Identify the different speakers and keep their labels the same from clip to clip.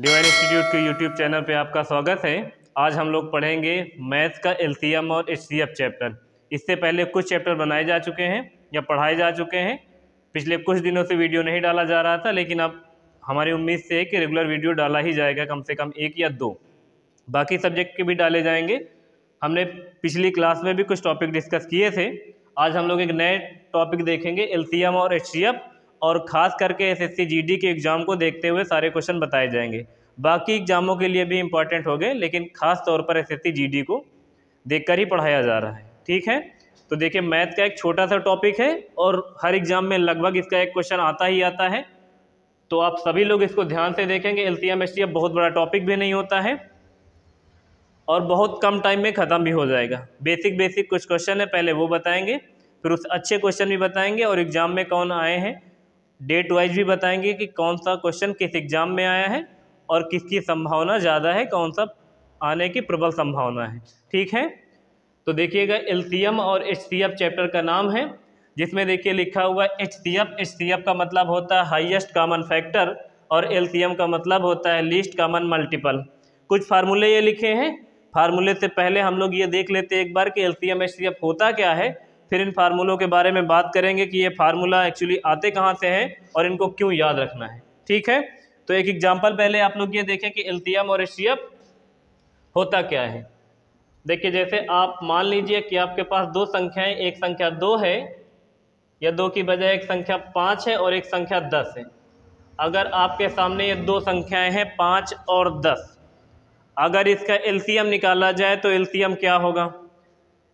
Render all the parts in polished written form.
Speaker 1: Divine institute के YouTube channel पे आपका स्वागत है। आज हम लोग पढ़ेंगे मैथ्स का एलसीएम और एचसीएफ चैप्टर। इससे पहले कुछ चैप्टर बनाए जा चुके हैं या पढ़ाए जा चुके हैं। पिछले कुछ दिनों से वीडियो नहीं डाला जा रहा था, लेकिन अब हमारी उम्मीद से है कि रेगुलर वीडियो डाला ही जाएगा, कम से कम 1 या 2। बाकी सब्जेक्ट के भी डाले जाएंगे। हमने पिछली क्लास में भी कुछ टॉपिक डिस्कस किए थे। आज हम लोग एक नए टॉपिक देखेंगे, एलसीएम और एचसीएफ, और ख़ास करके एसएससी जीडी के एग्ज़ाम को देखते हुए सारे क्वेश्चन बताए जाएंगे। बाकी एग्जामों के लिए भी इम्पॉर्टेंट हो गए, लेकिन ख़ास तौर पर एसएससी जीडी को देखकर ही पढ़ाया जा रहा है। ठीक है, तो देखिए मैथ का एक छोटा सा टॉपिक है और हर एग्ज़ाम में लगभग इसका एक क्वेश्चन आता ही आता है, तो आप सभी लोग इसको ध्यान से देखेंगे। एलसीएम एचसीएफ बहुत बड़ा टॉपिक भी नहीं होता है और बहुत कम टाइम में ख़त्म भी हो जाएगा। बेसिक कुछ क्वेश्चन है, पहले वो बताएंगे, फिर उस अच्छे क्वेश्चन भी बताएंगे और एग्ज़ाम में कौन आए हैं डेट वाइज भी बताएंगे कि कौन सा क्वेश्चन किस एग्ज़ाम में आया है और किसकी संभावना ज़्यादा है, कौन सा आने की प्रबल संभावना है। ठीक है, तो देखिएगा एलसीएम और एचसीएफ चैप्टर का नाम है, जिसमें देखिए लिखा हुआ है एचसीएफ। एचसीएफ का मतलब होता है हाईएस्ट कॉमन फैक्टर और एलसीएम का मतलब होता है लीस्ट कॉमन मल्टीपल। कुछ फार्मूले ये लिखे हैं। फार्मूले से पहले हम लोग ये देख लेते हैं एक बार कि एलसीएम एचसीएफ होता क्या है, फिर इन फार्मूलों के बारे में बात करेंगे कि ये फार्मूला एक्चुअली आते कहाँ से हैं और इनको क्यों याद रखना है। ठीक है, तो एक एग्जांपल पहले आप लोग ये देखें कि एलसीएम और एचसीएफ होता क्या है। देखिए, जैसे आप मान लीजिए कि आपके पास दो संख्याएं, एक संख्या 2 है या 2 की बजाय एक संख्या 5 है और एक संख्या 10 है। अगर आपके सामने ये दो संख्याएं हैं 5 और 10, अगर इसका एलसीएम निकाला जाए तो एलसीएम क्या होगा।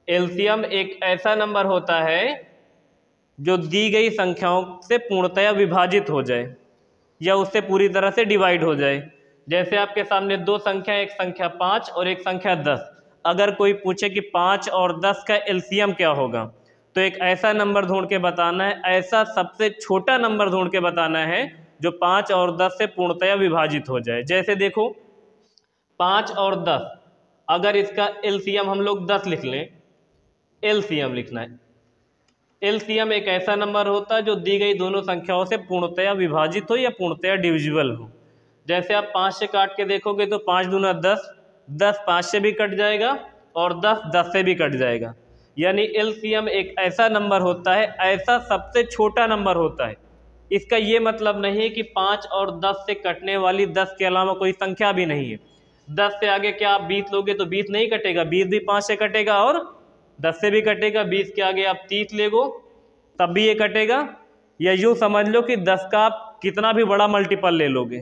Speaker 1: एलसीएम एक ऐसा नंबर होता है जो दी गई संख्याओं से पूर्णतया विभाजित हो जाए या उससे पूरी तरह से डिवाइड हो जाए। जैसे आपके सामने दो संख्या, एक संख्या 5 और एक संख्या 10। अगर कोई पूछे कि 5 और 10 का एलसीएम क्या होगा, तो एक ऐसा नंबर ढूंढ के बताना है, ऐसा सबसे छोटा नंबर ढूंढ के बताना है जो 5 और 10 से पूर्णतया विभाजित हो जाए। जैसे देखो 5 और 10, अगर इसका एलसीएम हम लोग 10 लिख लें, एलसीएम लिखना है। एलसीएम एक ऐसा नंबर होता है जो दी गई दोनों संख्याओं से पूर्णतया विभाजित हो या पूर्णतया डिविजिबल हो। जैसे आप 5 से काट के देखोगे तो 5 दूना 10, 10 5 से भी कट जाएगा और 10 10 से भी कट जाएगा। यानी एलसीएम एक ऐसा नंबर होता है, ऐसा सबसे छोटा नंबर होता है। इसका ये मतलब नहीं है कि 5 और 10 से कटने वाली 10 के अलावा कोई संख्या भी नहीं है। 10 से आगे क्या आप 20 लोगे तो 20 नहीं कटेगा, 20 भी 5 से कटेगा और 10 से भी कटेगा। 20 के आगे आप 30 ले गो तब भी ये कटेगा। या यूँ समझ लो कि 10 का आप कितना भी बड़ा मल्टीपल ले लोगे,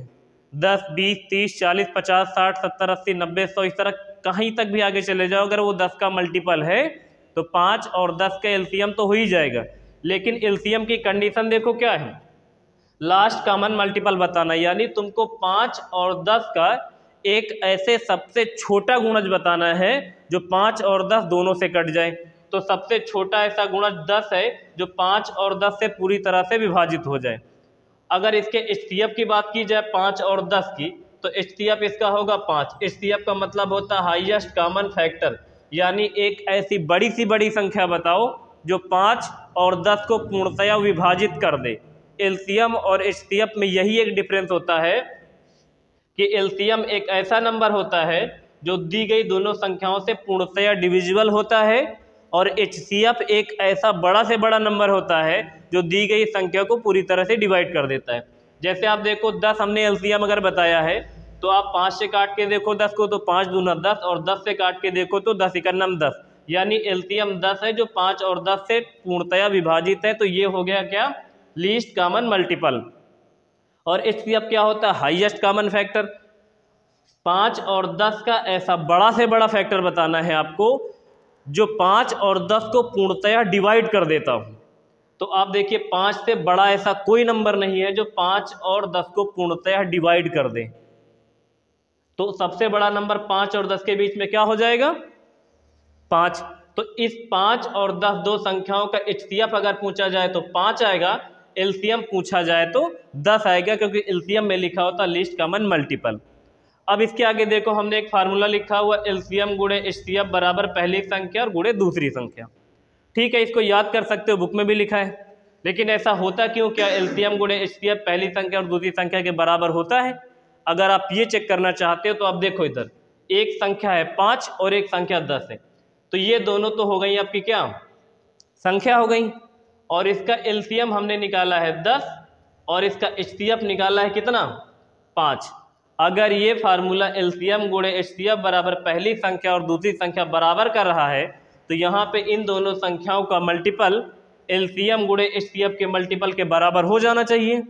Speaker 1: 10 20 30 40 50 60 70 80 90 100, इस तरह कहीं तक भी आगे चले जाओ, अगर वो 10 का मल्टीपल है तो 5 और 10 का एलसीएम तो हो ही जाएगा। लेकिन एलसीएम की कंडीशन देखो क्या है, लास्ट कॉमन मल्टीपल बताना। यानी तुमको 5 और 10 का एक ऐसे सबसे छोटा गुणज बताना है जो 5 और 10 दोनों से कट जाए। तो सबसे छोटा ऐसा गुणज 10 है जो 5 और 10 से पूरी तरह से विभाजित हो जाए। अगर इसके एचसीएफ की बात की जाए 5 और 10 की, तो एचसीएफ इसका होगा 5। एचसीएफ का मतलब होता है हाईएस्ट कॉमन फैक्टर, यानी एक ऐसी बड़ी सी बड़ी संख्या बताओ जो 5 और 10 को पूर्णतया विभाजित कर दे। एलसीएम और एचसीएफ में यही एक डिफरेंस होता है कि एलसीएम एक ऐसा नंबर होता है जो दी गई दोनों संख्याओं से पूर्णतया डिविजिबल होता है और एचसीएफ एक ऐसा बड़ा से बड़ा नंबर होता है जो दी गई संख्या को पूरी तरह से डिवाइड कर देता है। जैसे आप देखो 10 हमने एलसीएम अगर बताया है तो आप 5 से काट के देखो 10 को तो 5 दूना 10 और 10 से काट के देखो तो 10 इकन्नम 10। यानी एलसीएम 10 है जो 5 और 10 से पूर्णतया विभाजित है। तो ये हो गया क्या, लीस्ट कॉमन मल्टीपल। और एचसीएफ क्या होता है, हाईएस्ट कॉमन फैक्टर। 5 और 10 का ऐसा बड़ा से बड़ा फैक्टर बताना है आपको जो 5 और 10 को पूर्णतया डिवाइड कर देता हूँ। तो आप देखिए 5 से बड़ा ऐसा कोई नंबर नहीं है जो 5 और 10 को पूर्णतया डिवाइड कर दे। तो सबसे बड़ा नंबर 5 और 10 के बीच में क्या हो जाएगा, 5। तो इस 5 और 10 दो संख्याओं का एचसीएफ अगर पूछा जाए तो 5 आएगा, एलसीएम पूछा जाए तो 10 आएगा, क्योंकि एलसीएम में लिखा होता लीस्ट कॉमन मल्टीपल। अब इसके आगे देखो हमने एक फार्मूला लिखा हुआ, एलसीएम गुणे एचसीएफ बराबर पहली संख्या और गुणे दूसरी संख्या। ठीक है, इसको याद कर सकते हो, बुक में भी लिखा है। लेकिन ऐसा होता क्यों, क्या एलसीएम गुणे एचसीएफ पहली संख्या और दूसरी संख्या के बराबर होता है? अगर आप ये चेक करना चाहते हो तो आप देखो इधर एक संख्या है 5 और एक संख्या 10 है, तो ये दोनों तो हो गई आपकी क्या संख्या हो गई, और इसका एलसीएम हमने निकाला है 10 और इसका एचसीएफ निकाला है कितना 5। अगर ये फार्मूला एलसीएम गुणे एचसीएफ बराबर पहली संख्या और दूसरी संख्या बराबर कर रहा है तो यहाँ पे इन दोनों संख्याओं का मल्टीपल एलसीएम गुणे एचसीएफ के मल्टीपल के बराबर हो जाना चाहिए।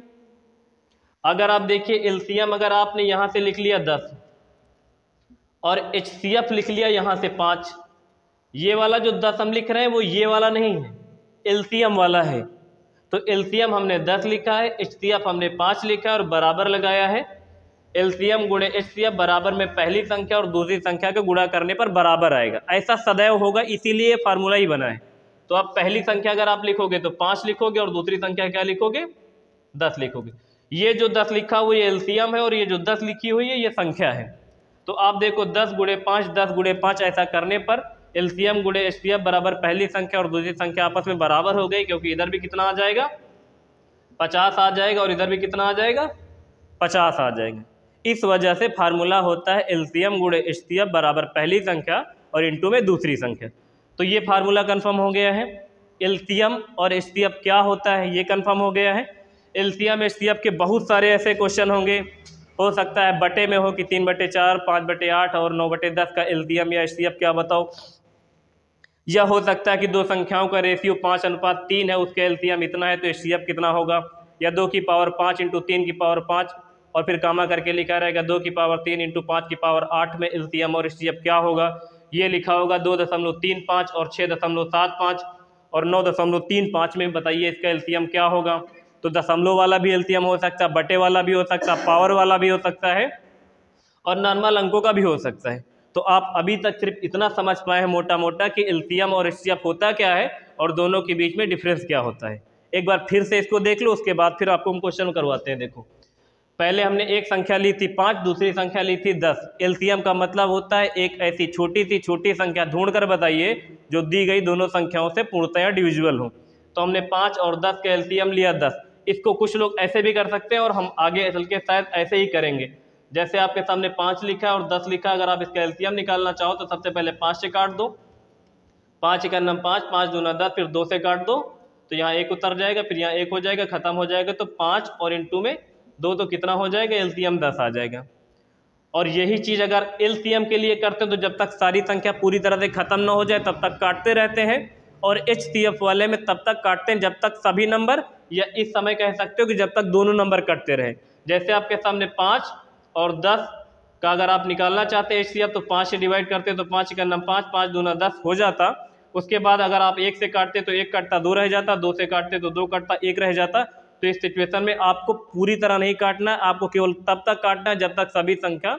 Speaker 1: अगर आप देखिए एलसीएम अगर आपने यहाँ से लिख लिया 10 और एचसीएफ लिख लिया यहाँ से 5, ये वाला जो 10 हम लिख रहे हैं वो ये वाला नहीं है, एलसीएम वाला है। तो एलसीएम हमने 10 लिखा है, एचसीएफ हमने 5 लिखा है और बराबर लगाया है। एलसीएम गुणे एचसीएफ बराबर में पहली संख्या और दूसरी संख्या के गुणा करने पर बराबर आएगा, ऐसा सदैव होगा, इसीलिए ये फार्मूला ही बना है। तो आप पहली संख्या अगर आप लिखोगे तो 5 लिखोगे और दूसरी संख्या क्या लिखोगे 10 लिखोगे। ये जो 10 लिखा हुआ ये एलसीएम है और ये जो 10 लिखी हुई है ये संख्या है। तो आप देखो 10 गुणे 5 10 गुणे 5 ऐसा करने पर एलसीएम गुणे एचसीएफ बराबर पहली संख्या और दूसरी संख्या आपस में बराबर हो गई, क्योंकि इधर भी कितना आ जाएगा 50 आ जाएगा और इधर भी कितना आ जाएगा 50 आ जाएगा। इस वजह से फार्मूला होता है एलसीएम गुणे एचसीएफ बराबर पहली संख्या और इनटू में दूसरी संख्या। तो ये फार्मूला कंफर्म हो गया है। एलसीएम और एचसीएफ क्या होता है ये कंफर्म हो गया है। एलसीएम एचसीएफ के बहुत सारे ऐसे क्वेश्चन होंगे, हो सकता है बटे में हो कि 3/4 5/8 और 9/10 का एलसीएम या एचसीएफ क्या बताओ, या हो सकता है कि दो संख्याओं का रेशियो 5:3 है, उसके एलसीएम इतना है तो एचसीएफ कितना होगा, या 2 की पावर 5 × 3 की पावर 5 और फिर कामा करके लिखा रहेगा 2 की पावर 3 × 5 की पावर 8 में एलसीएम और एचसीएफ क्या होगा, ये लिखा होगा 2.35 और 6.75 और 9.35 में बताइए इसका एलसीएम क्या होगा। तो दशमलव वाला भी एलसीएम हो सकता है, बटे वाला भी हो सकता है, पावर वाला भी हो सकता है और नॉर्मल अंकों का भी हो सकता है। तो आप अभी तक सिर्फ इतना समझ पाए हैं मोटा मोटा कि एलसीएम और एचसीएफ होता क्या है और दोनों के बीच में डिफरेंस क्या होता है। एक बार फिर से इसको देख लो, उसके बाद फिर आपको हम क्वेश्चन करवाते हैं। देखो पहले हमने एक संख्या ली थी 5, दूसरी संख्या ली थी 10। एलसीएम का मतलब होता है एक ऐसी छोटी संख्या ढूंढ कर बताइए जो दी गई दोनों संख्याओं से पूर्णतया डिविजिबल हो। तो हमने 5 और 10 का एलसीएम लिया 10। इसको कुछ लोग ऐसे भी कर सकते हैं और हम आगे चल के शायद ऐसे ही करेंगे। जैसे आपके सामने 5 लिखा है और 10 लिखा है, अगर आप इसका एलसीएम निकालना चाहो तो सबसे पहले 5 से काट दो, 5 × 5 5 दूना 10, फिर 2 से काट दो तो यहाँ 1 उतर जाएगा, फिर यहाँ 1 हो जाएगा, खत्म हो जाएगा। तो 5 और इनटू में 2 तो कितना हो जाएगा एलसीएम 10 आ जाएगा। और यही चीज़ अगर एलसीएम के लिए करते हैं तो जब तक सारी संख्या पूरी तरह से खत्म ना हो जाए तब तक काटते रहते हैं, और एचसीएफ वाले में तब तक काटते हैं जब तक सभी नंबर, या इस समय कह सकते हो कि जब तक दोनों नंबर कटते रहे। जैसे आपके सामने 5 और 10 का अगर आप निकालना चाहते हैं एचसीएफ तो 5 से डिवाइड करते तो 5 × 5 5 दूना 10 हो जाता। उसके बाद अगर आप 1 से काटते तो 1 कटता 2 रह जाता, 2 से काटते तो 2 कटता 1 रह जाता। तो इस सिचुएशन में आपको पूरी तरह नहीं काटना है, आपको केवल तब तक काटना है जब तक सभी संख्या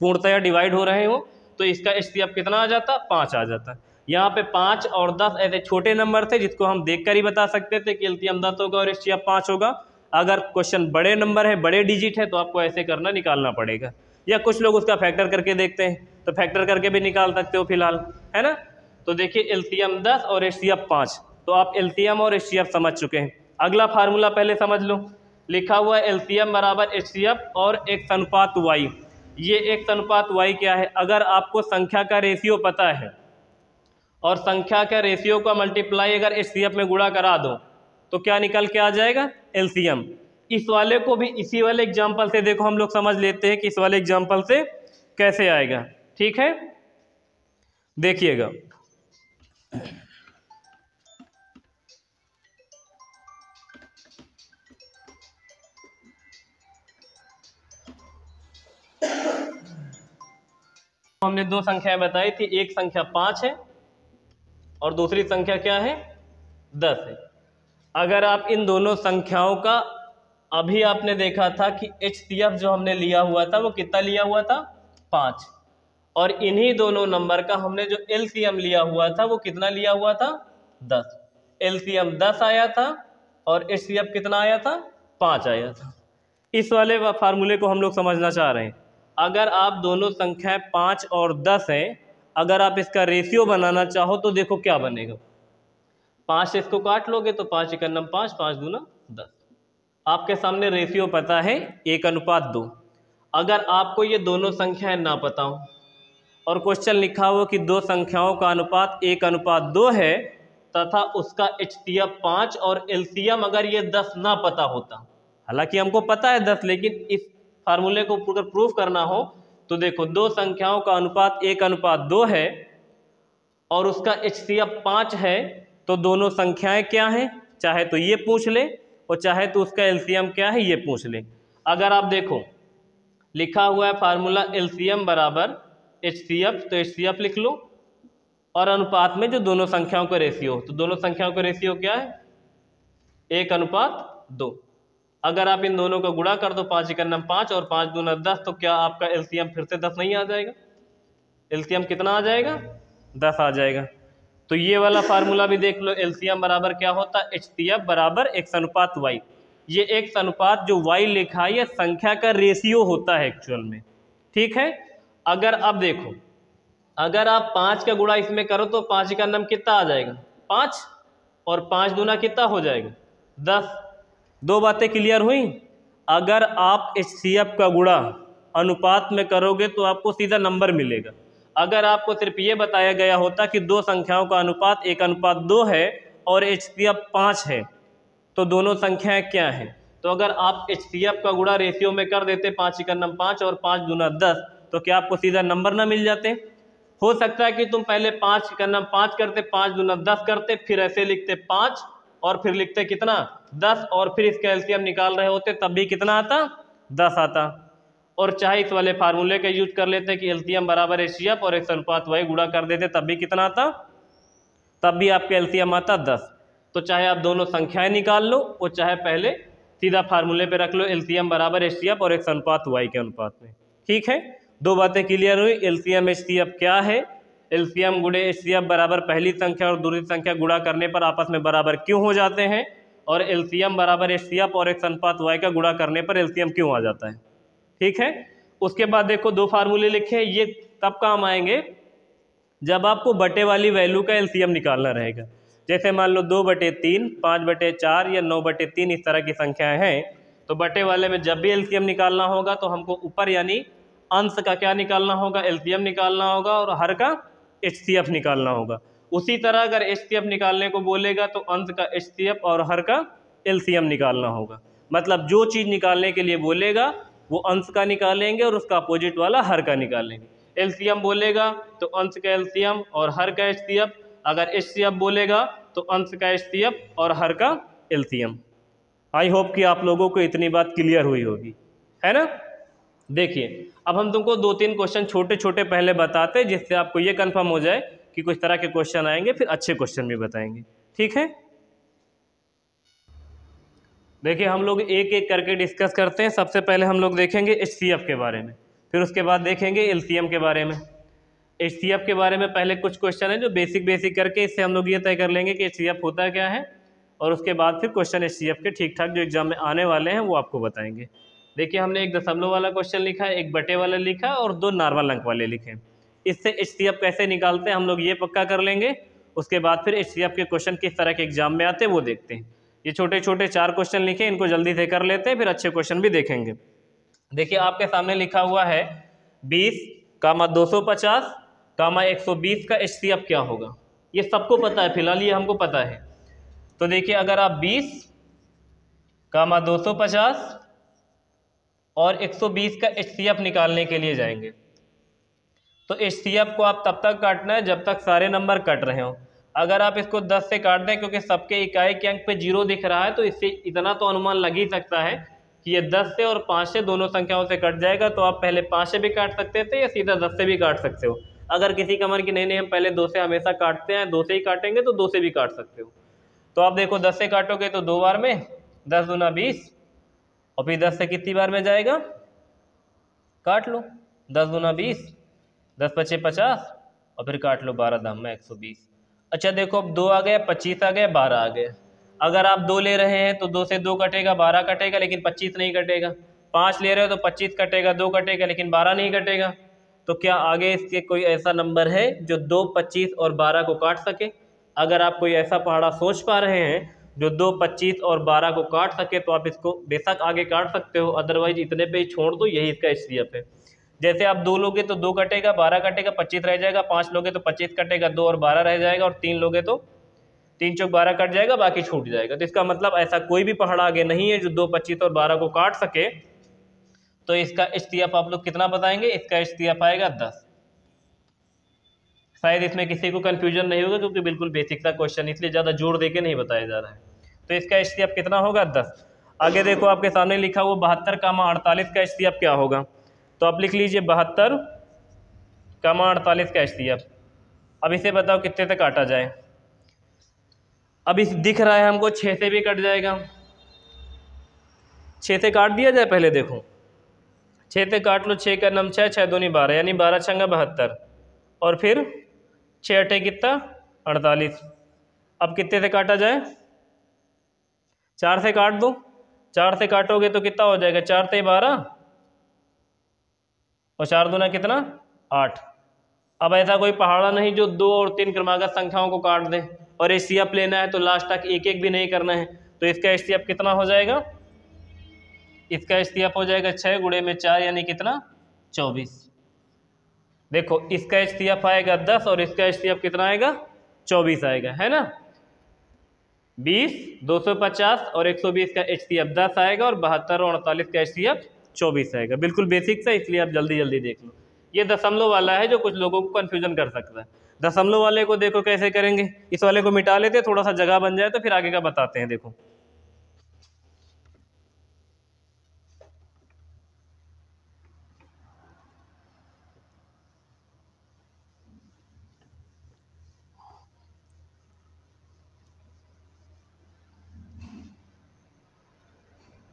Speaker 1: पूर्णतया डिवाइड हो रहे हो। तो इसका एचसीएफ कितना आ जाता 5 आ जाता। यहाँ पे 5 और 10 ऐसे छोटे नंबर थे जिसको हम देखकर ही बता सकते थे कि एलसीएम 10 होगा और एचसीएफ 5 होगा। अगर क्वेश्चन बड़े नंबर है, बड़े डिजिट है, तो आपको ऐसे करना निकालना पड़ेगा, या कुछ लोग उसका फैक्टर करके देखते हैं तो फैक्टर करके भी निकाल सकते हो फिलहाल, है ना। तो देखिए एलसीएम 10 और एचसीएफ 5, तो आप एलसीएम और एचसीएफ समझ चुके हैं। अगला फार्मूला पहले समझ लो, लिखा हुआ है एलसीएम बराबर एचसीएफ और x अनुपात y। ये x अनुपात y क्या है, अगर आपको संख्या का रेशियो पता है और संख्या का रेशियो का मल्टीप्लाई अगर एचसीएफ में गुणा करा दो तो क्या निकल के आ जाएगा एलसीएम। इस वाले को भी इसी वाले एग्जाम्पल से देखो हम लोग समझ लेते हैं कि इस वाले एग्जाम्पल से कैसे आएगा, ठीक है। देखिएगा हमने दो संख्याएं बताई थी, एक संख्या 5 है और दूसरी संख्या क्या है 10 है। अगर आप इन दोनों संख्याओं का, अभी आपने देखा था कि एचसीएफ जो हमने लिया हुआ था वो कितना लिया हुआ था 5, और इन्हीं दोनों नंबर का हमने जो एलसीएम लिया हुआ था वो कितना लिया हुआ था 10। एलसीएम 10 आया था और एचसीएफ कितना आया था 5 आया था। इस वाले फार्मूले को हम लोग समझना चाह रहे हैं। अगर आप दोनों संख्याएं 5 और 10 हैं, अगर आप इसका रेशियो बनाना चाहो तो देखो क्या बनेगा। 5 से इसको काट लोगे तो 5 × 5 5 दूना 10। आपके सामने रेशियो पता है 1:2। अगर आपको ये दोनों संख्याएं ना पता हो और क्वेश्चन लिखा हो कि दो संख्याओं का अनुपात 1:2 है तथा उसका HCF 5 और LCM अगर ये 10 ना पता होता, हालांकि हमको पता है 10, लेकिन इस फार्मूले को अगर प्रूफ करना हो तो देखो दो संख्याओं का अनुपात 1:2 है और उसका HCF 5 है, तो दोनों संख्याएं क्या हैं, चाहे तो ये पूछ ले और चाहे तो उसका LCM क्या है ये पूछ ले। अगर आप देखो लिखा हुआ है फार्मूला LCM बराबर HCF, तो HCF लिख लो और अनुपात में जो दोनों संख्याओं का रेशियो, तो दोनों संख्याओं का रेशियो क्या है 1:2। अगर आप इन दोनों का गुणा कर दो 5 × 5 और 5 दूना 10, तो क्या आपका LCM फिर से 10 नहीं आ जाएगा? LCM कितना आ जाएगा? 10 आ जाएगा। तो ये वाला फार्मूला भी देख लो, LCM बराबर क्या होता है HCF बराबर x/y। ये x/ जो y लिखा है ये संख्या का रेशियो होता है एक्चुअल में, ठीक है। अगर अब देखो अगर आप 5 का गुणा इसमें करो तो 5 का नम कितना आ जाएगा 5 और 5 दूना कितना हो जाएगा 10। दो बातें क्लियर हुई। अगर आप HCF का गुणा अनुपात में करोगे तो आपको सीधा नंबर मिलेगा। अगर आपको सिर्फ ये बताया गया होता कि दो संख्याओं का अनुपात 1:2 है और HCF 5 है तो दोनों संख्याएं क्या हैं, तो अगर आप HCF का गुणा रेशियो में कर देते 5 × 5 और 5 दूना 10, तो क्या आपको सीधा नंबर ना मिल जाते? हो सकता है कि तुम पहले 5 × 5 करते, 5 दूना 10 करते, फिर ऐसे लिखते 5 और फिर लिखते कितना 10 और फिर इसका LCM निकाल रहे होते, तब भी कितना आता 10 आता। और चाहे इस वाले फार्मूले का यूज कर लेते कि LCM बराबर HCF और x/y गुणा कर देते, तब भी कितना आता, तब भी आपका LCM आता 10। तो चाहे आप दोनों संख्याएं निकाल लो और चाहे पहले सीधा फार्मूले पे रख लो LCM बराबर HCF और x/y के अनुपात में, ठीक है। दो बातें क्लियर हुई। LCM HCF क्या है, LCM गुणे HCF बराबर पहली संख्या और दूसरी संख्या गुणा करने पर आपस में बराबर क्यों हो जाते हैं, और LCM बराबर HCF और x/y का गुणा करने पर LCM क्यों आ जाता है, ठीक है। उसके बाद देखो दो फार्मूले लिखे, ये तब काम आएंगे जब आपको बटे वाली वैल्यू का LCM निकालना रहेगा। जैसे मान लो 2/3, 5/4 या 9/3 इस तरह की संख्याएं हैं, तो बटे वाले में जब भी LCM निकालना होगा तो हमको ऊपर यानी अंश का क्या निकालना होगा LCM निकालना होगा और हर का HCF निकालना होगा। उसी तरह अगर HCF निकालने को बोलेगा तो अंश का HCF और हर का LCM निकालना होगा। मतलब जो चीज़ निकालने के लिए बोलेगा वो अंश का निकालेंगे और उसका अपोजिट वाला हर का निकालेंगे। LCM बोलेगा तो अंश का LCM और हर का HCF, अगर HCF बोलेगा तो अंश का HCF और हर का LCM। आई होप कि आप लोगों को इतनी बात क्लियर हुई होगी, है ना। देखिए अब हम तुमको 2-3 क्वेश्चन छोटे छोटे पहले बताते हैं जिससे आपको ये कंफर्म हो जाए कि कुछ तरह के क्वेश्चन आएंगे, फिर अच्छे क्वेश्चन भी बताएंगे, ठीक है। देखिए हम लोग एक एक करके डिस्कस करते हैं। सबसे पहले हम लोग देखेंगे HCF के बारे में, फिर उसके बाद देखेंगे LCM के बारे में। HCF के बारे में पहले कुछ क्वेश्चन है जो बेसिक करके इससे हम लोग ये तय कर लेंगे कि HCF होता क्या है, और उसके बाद फिर क्वेश्चन HCF के ठीक ठाक जो एग्जाम में आने वाले हैं वो आपको बताएंगे। देखिए हमने एक दशमलव वाला क्वेश्चन लिखा है, एक बटे वाला लिखा है और 2 नॉर्मल अंक वाले लिखे। इससे HCF कैसे निकालते हैं हम लोग ये पक्का कर लेंगे। उसके बाद फिर HCF के क्वेश्चन किस तरह के एग्जाम में आते हैं वो देखते हैं। ये छोटे छोटे 4 क्वेश्चन लिखे, इनको जल्दी से कर लेते हैं, फिर अच्छे क्वेश्चन भी देखेंगे। देखिए आपके सामने लिखा हुआ है 20, 250, 120 का HCF क्या होगा। ये सबको पता है, फिलहाल ये हमको पता है। तो देखिए अगर आप 20, 250 और 120 का HCF निकालने के लिए जाएंगे तो HCF को आप तब तक काटना है जब तक सारे नंबर कट रहे हो। अगर आप इसको 10 से काट दें, क्योंकि सबके इकाई के अंक पे 0 दिख रहा है, तो इससे इतना तो अनुमान लग ही सकता है कि ये 10 से और 5 से दोनों संख्याओं से कट जाएगा। तो आप पहले 5 से भी काट सकते थे या सीधा 10 से भी काट सकते हो। अगर किसी का मन की नहीं हम पहले 2 से हमेशा काटते हैं, 2 से ही काटेंगे, तो 2 से भी काट सकते हो। तो आप देखो 10 से काटोगे तो 2 बार में 10 दूना 20, और फिर 10 से कितनी बार में जाएगा, काट लो 10 दूना 20, 10 × 5 = 50, और फिर काट लो 12 दाम में 120। अच्छा देखो अब 2 आ गया, 25 आ गया, 12 आ गया। अगर आप 2 ले रहे हैं तो 2 से 2 कटेगा, 12 कटेगा, लेकिन 25 नहीं कटेगा। 5 ले रहे हो तो 25 कटेगा, 2 कटेगा, लेकिन 12 नहीं कटेगा। तो क्या आगे इसके कोई ऐसा नंबर है जो 2, 25 और 12 को काट सके? अगर आप कोई ऐसा पहाड़ा सोच पा रहे हैं जो 2, 25 और 12 को काट सके तो आप इसको बेशक आगे काट सकते हो, अदरवाइज इतने पे ही छोड़ दो, यही इसका HCF है। जैसे आप 2 लोगे तो 2 कटेगा, 12 कटेगा, 25 रह जाएगा, 5 लोगे तो 25 कटेगा, 2 और 12 रह जाएगा, और 3 लोगे तो 3 चौक 12 कट जाएगा, बाकी छूट जाएगा। तो इसका मतलब ऐसा कोई भी पहाड़ आगे नहीं है जो 2, 25 और 12 को काट सके। तो इसका HCF आप लोग कितना बताएंगे? इसका HCF आएगा 10। शायद इसमें किसी को कंफ्यूजन नहीं होगा क्योंकि बिल्कुल बेसिक सा क्वेश्चन, इसलिए ज़्यादा जोर देके नहीं बताया जा रहा है। तो इसका HCF कितना होगा? 10। आगे देखो आपके सामने लिखा हुआ 72, 48 का HCF क्या होगा? तो आप लिख लीजिए 72, 48 का HCF। अब इसे बताओ कितने से काटा जाए? अब इस दिख रहा है हमको 6 से भी कट जाएगा, 6 से काट दिया जाए। पहले देखो 6 से काट लो, 6 का नम 6, 6 दूनी 12, यानी 12 छंगा 72, और फिर 6 अठे कितना? 48। अब कितने से काटा जाए? 4 से काट दो, 4 से काटोगे तो कितना हो जाएगा? 4 से 12 और 4 दूना कितना? 8। अब ऐसा कोई पहाड़ा नहीं जो 2 और 3 क्रमागत संख्याओं को काट दे, और HCF लेना है तो लास्ट तक एक एक भी नहीं करना है। तो इसका HCF कितना हो जाएगा? इसका HCF हो जाएगा 6 गुणे में 4, यानी कितना? 24। देखो इसका HCF आएगा 10 और इसका HCF कितना आएगा? 24 आएगा, है ना। 20, 250 और 120 का HCF 10 आएगा, और 72 और 48 का HCF 24 आएगा। बिल्कुल बेसिक सा, इसलिए आप जल्दी जल्दी देख लो। ये दशमलव वाला है जो कुछ लोगों को कन्फ्यूजन कर सकता है। दशमलव वाले को देखो कैसे करेंगे, इस वाले को मिटा लेते, थोड़ा सा जगह बन जाए तो फिर आगे का बताते हैं। देखो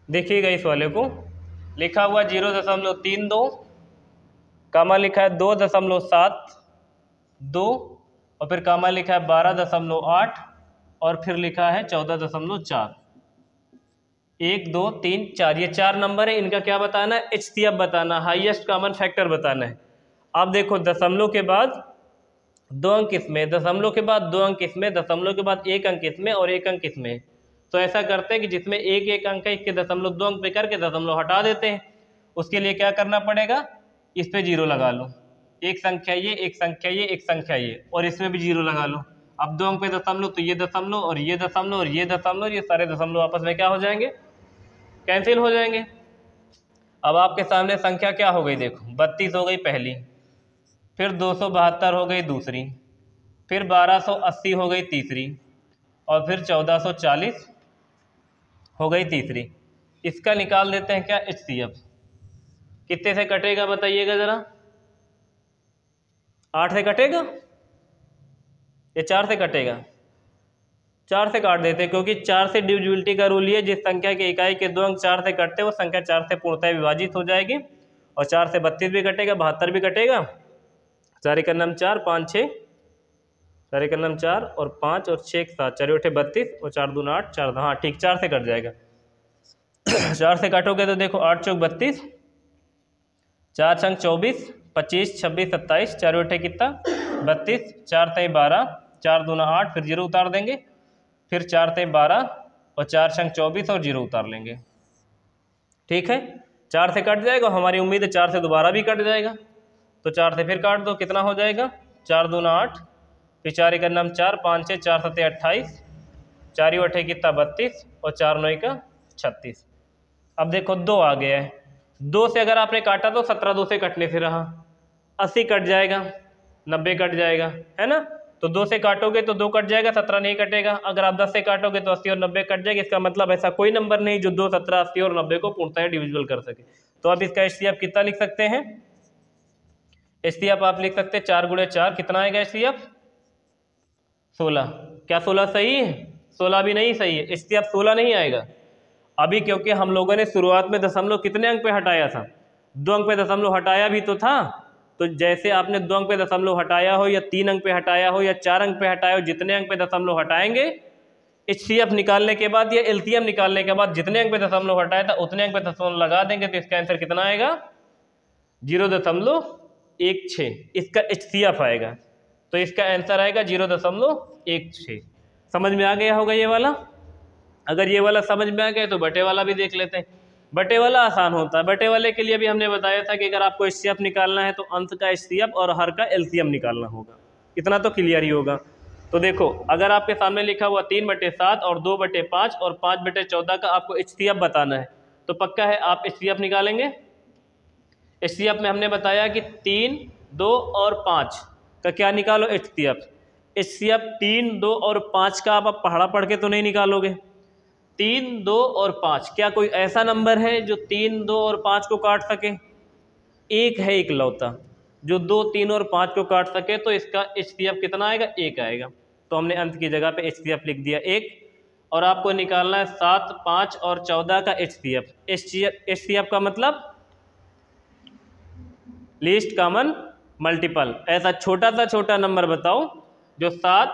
Speaker 1: देखिएगा, इस वाले को लिखा हुआ 0.32, कामा लिखा है 2.72, और फिर कामा लिखा है 12.8, और फिर लिखा है 14.4। 1, 2, 3, 4, ये 4 नंबर है। इनका क्या बताना है? HCF बताना, हाईएस्ट कॉमन फैक्टर बताना है। आप देखो दशमलव के बाद 2 अंक इसमें, दशमलव के बाद 2 अंक इसमें, दशमलव के बाद 1 अंक इसमें और 1 अंक इसमें। तो ऐसा करते हैं कि जिसमें 1 अंक है इसके दशमलव 2 अंक पे करके दशमलव हटा देते हैं। उसके लिए क्या करना पड़ेगा? इस पे 0 लगा लो, एक संख्या ये, एक संख्या ये, एक संख्या ये, और इसमें भी 0 लगा लो। अब 2 अंक पे दशमलव, तो ये दशमलव और ये दशमलव और ये दशमलव, ये सारे दशमलव आपस में क्या हो जाएंगे? कैंसिल हो जाएंगे। अब आपके सामने संख्या क्या हो गई? देखो 32 हो गई पहली, फिर 272 हो गई दूसरी, फिर 1280 हो गई तीसरी, और फिर 1440 हो गई तीसरी। इसका निकाल देते हैं क्या? HCF। कितने से कटेगा बताइएगा जरा? 8 से कटेगा या 4 से कटेगा? 4 से काट देते हैं, क्योंकि 4 से डिविजिबिलिटी का रूल ये, जिस संख्या के इकाई के 2 अंक 4 से कटते हैं वो संख्या 4 से पूर्णतः विभाजित हो जाएगी। और 4 से 32 भी कटेगा, 72 भी कटेगा। 4 का नाम 4, 5 6, 4 का नाम 4 और 5 और 6 7, 4 8 32 और 4 दूना 8, 4, हाँ ठीक, 4 से कट जाएगा। 4 से काटोगे तो देखो 8 चौक 32, 4 छंग 24, 25, 26, 27, 4 8 कितना? 32, 4 3 12, 4 दूना 8, फिर 0 उतार देंगे, फिर 4 3 12 और 4 छंग 24 और 0 उतार लेंगे। ठीक है, 4 से कट जाएगा। हमारी उम्मीद है 4 से दोबारा भी कट जाएगा, तो 4 से फिर काट दो, कितना हो जाएगा? 4 दूना 8, फिर 4 का नाम 4, 5 6, 4 7 28, 4 8 कितना? 32 और 4 9 का 36। अब देखो 2 आ गया है। 2 से अगर आपने काटा तो 17 2 से कटने से रहा, 80 कट जाएगा, 90 कट जाएगा, है ना। तो 2 से काटोगे तो 2 कट जाएगा, 17 नहीं कटेगा। अगर आप 10 से काटोगे तो 80 और 90 कट जाएगा। इसका मतलब ऐसा कोई नंबर नहीं जो 2, 17, 80 और 90 को पूर्णतः डिविजिबल कर सके। तो आप इसका HCF कितना लिख सकते हैं? HCF आप लिख सकते हैं 4 गुणे 4, कितना आएगा HCF? 16। क्या 16 सही है? 16 भी नहीं सही है, HCF 16 नहीं आएगा अभी, क्योंकि हम लोगों ने शुरुआत में दशमलव कितने अंक पे हटाया था? 2 अंक पे दशमलव हटाया भी तो था। तो जैसे आपने 2 अंक पे दशमलव हटाया हो, या 3 अंक पे हटाया हो, या 4 अंक पे हटाया हो, जितने अंक पे दशमलव हटाएंगे HCF निकालने के बाद या LCM निकालने के बाद जितने अंक पे दशमलव हटाया था उतने अंक पे दशमलव लगा देंगे, तो इसका आंसर कितना आएगा? 0.16। इसका HCF आएगा, तो इसका आंसर आएगा 0.16। समझ में आ गया होगा ये वाला? अगर ये वाला समझ में आ गया तो बटे वाला भी देख लेते हैं। बटे वाला आसान होता है। बटे वाले के लिए भी हमने बताया था कि अगर आपको एचसीएफ निकालना है तो अंश का एचसीएफ और हर का एलसीएम निकालना होगा। इतना तो क्लियर ही होगा। तो देखो, अगर आपके सामने लिखा हुआ 3/7 और 2/5 और 5/14 का आपको एचसीएफ बताना है तो पक्का है आप एचसीएफ निकालेंगे। एचसीएफ में हमने बताया कि 3, 2 और 5 का क्या निकालो एचसीएफ। एचसीएफ 3, 2 और 5 का आप पढ़ा पढ़ के तो नहीं निकालोगे। 3, 2 और 5, क्या कोई ऐसा नंबर है जो 3, 2 और 5 को काट सके? एक है इकलौता जो 2, 3 और 5 को काट सके, तो इसका एचसीएफ कितना आएगा? 1 आएगा। तो हमने अंत की जगह पे एचसीएफ लिख दिया 1। और आपको निकालना है 7, 5 और 14 का एचसीएफ। एचसीएफ का मतलब लीस्ट कॉमन मल्टीपल। ऐसा छोटा सा छोटा नंबर बताओ जो 7,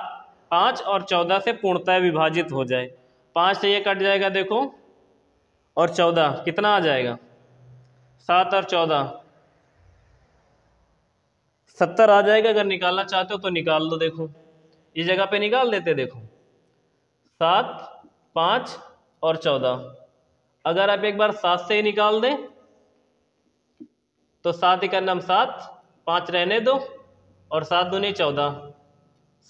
Speaker 1: 5 और 14 से पूर्णतः विभाजित हो जाए। 5 से ये कट जाएगा देखो, और 14 कितना आ जाएगा? 7 और 14 70 आ जाएगा। अगर निकालना चाहते हो तो निकाल दो। देखो इस जगह पे निकाल देते। देखो 7, 5 और 14। अगर आप एक बार 7 से ही निकाल दें तो 7 का नाम 7, 5 रहने दो और 7 दूनी 14,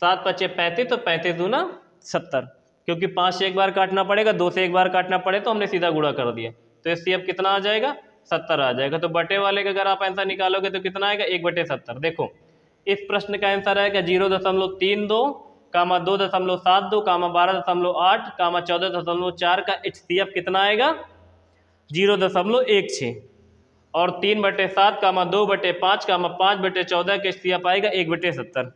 Speaker 1: 7 पचे 35, तो 35 दूना 70। क्योंकि 5 से एक बार काटना पड़ेगा, 2 से एक बार काटना पड़े तो हमने सीधा गुणा कर दिया। तो एचसीएफ कितना आ जाएगा? 70 आ जाएगा। तो बटे वाले का अगर आप आंसर निकालोगे तो कितना आएगा? 1/70। देखो इस प्रश्न का आंसर आएगा 0.32, 2.72, 12.8, 14.4 का एचसीएफ कितना आएगा? 0.16। और 3/7, 2/5, 5/14 का एचसीएफ आएगा 1/70।